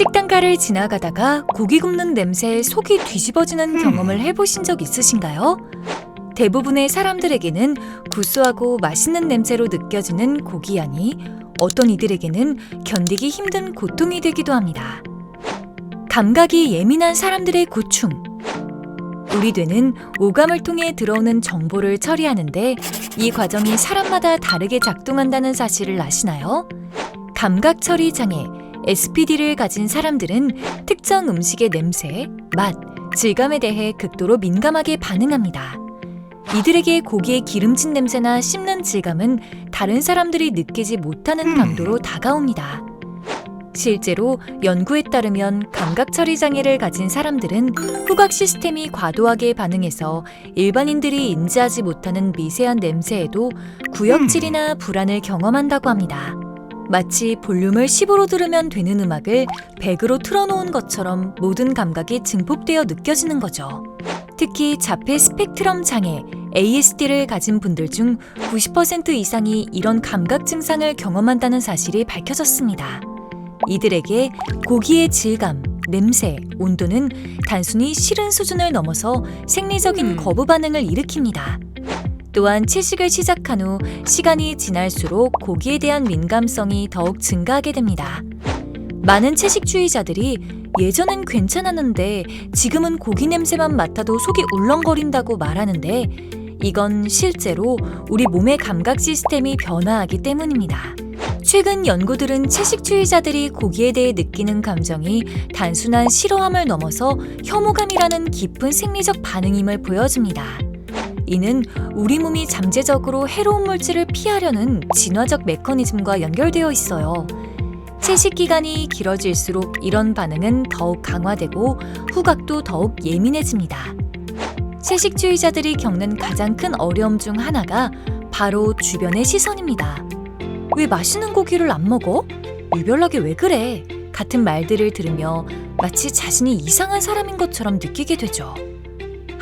식당가를 지나가다가 고기 굽는 냄새에 속이 뒤집어지는 경험을 해보신 적 있으신가요? 대부분의 사람들에게는 구수하고 맛있는 냄새로 느껴지는 고기 향이 어떤 이들에게는 견디기 힘든 고통이 되기도 합니다. 감각이 예민한 사람들의 고충. 우리 뇌는 오감을 통해 들어오는 정보를 처리하는데 이 과정이 사람마다 다르게 작동한다는 사실을 아시나요? 감각 처리 장애, SPD를 가진 사람들은 특정 음식의 냄새, 맛, 질감에 대해 극도로 민감하게 반응합니다. 이들에게 고기의 기름진 냄새나 씹는 질감은 다른 사람들이 느끼지 못하는 강도로 다가옵니다. 실제로 연구에 따르면 감각 처리 장애를 가진 사람들은 후각 시스템이 과도하게 반응해서 일반인들이 인지하지 못하는 미세한 냄새에도 구역질이나 불안을 경험한다고 합니다. 마치 볼륨을 10으로 들으면 되는 음악을 100으로 틀어놓은 것처럼 모든 감각이 증폭되어 느껴지는 거죠. 특히 자폐 스펙트럼 장애, ASD를 가진 분들 중 90% 이상이 이런 감각 증상을 경험한다는 사실이 밝혀졌습니다. 이들에게 고기의 질감, 냄새, 온도는 단순히 싫은 수준을 넘어서 생리적인 거부 반응을 일으킵니다. 또한 채식을 시작한 후 시간이 지날수록 고기에 대한 민감성이 더욱 증가하게 됩니다. 많은 채식주의자들이 예전엔 괜찮았는데 지금은 고기 냄새만 맡아도 속이 울렁거린다고 말하는데 이건 실제로 우리 몸의 감각 시스템이 변화하기 때문입니다. 최근 연구들은 채식주의자들이 고기에 대해 느끼는 감정이 단순한 싫어함을 넘어서 혐오감이라는 깊은 생리적 반응임을 보여줍니다. 이는 우리 몸이 잠재적으로 해로운 물질을 피하려는 진화적 메커니즘과 연결되어 있어요. 채식 기간이 길어질수록 이런 반응은 더욱 강화되고 후각도 더욱 예민해집니다. 채식주의자들이 겪는 가장 큰 어려움 중 하나가 바로 주변의 시선입니다. 왜 맛있는 고기를 안 먹어? 유별나게 왜 그래? 같은 말들을 들으며 마치 자신이 이상한 사람인 것처럼 느끼게 되죠.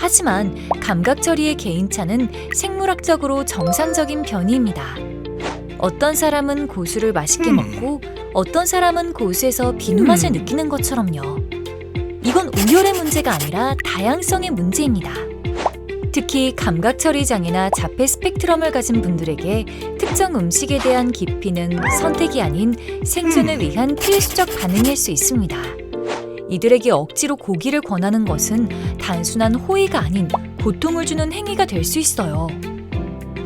하지만 감각 처리의 개인차는 생물학적으로 정상적인 변이입니다. 어떤 사람은 고수를 맛있게 먹고 어떤 사람은 고수에서 비누 맛을 느끼는 것처럼요. 이건 우열의 문제가 아니라 다양성의 문제입니다. 특히 감각 처리 장애나 자폐 스펙트럼을 가진 분들에게 특정 음식에 대한 기피는 선택이 아닌 생존을 위한 필수적 반응일 수 있습니다. 이들에게 억지로 고기를 권하는 것은 단순한 호의가 아닌 고통을 주는 행위가 될 수 있어요.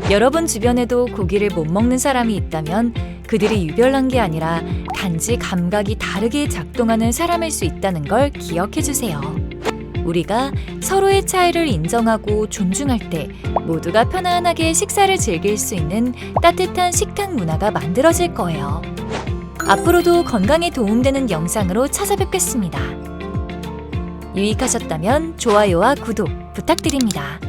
여러분 주변에도 고기를 못 먹는 사람이 있다면 그들이 유별난 게 아니라 단지 감각이 다르게 작동하는 사람일 수 있다는 걸 기억해 주세요. 우리가 서로의 차이를 인정하고 존중할 때 모두가 편안하게 식사를 즐길 수 있는 따뜻한 식탁 문화가 만들어질 거예요. 앞으로도 건강에 도움되는 영상으로 찾아뵙겠습니다. 유익하셨다면 좋아요와 구독 부탁드립니다.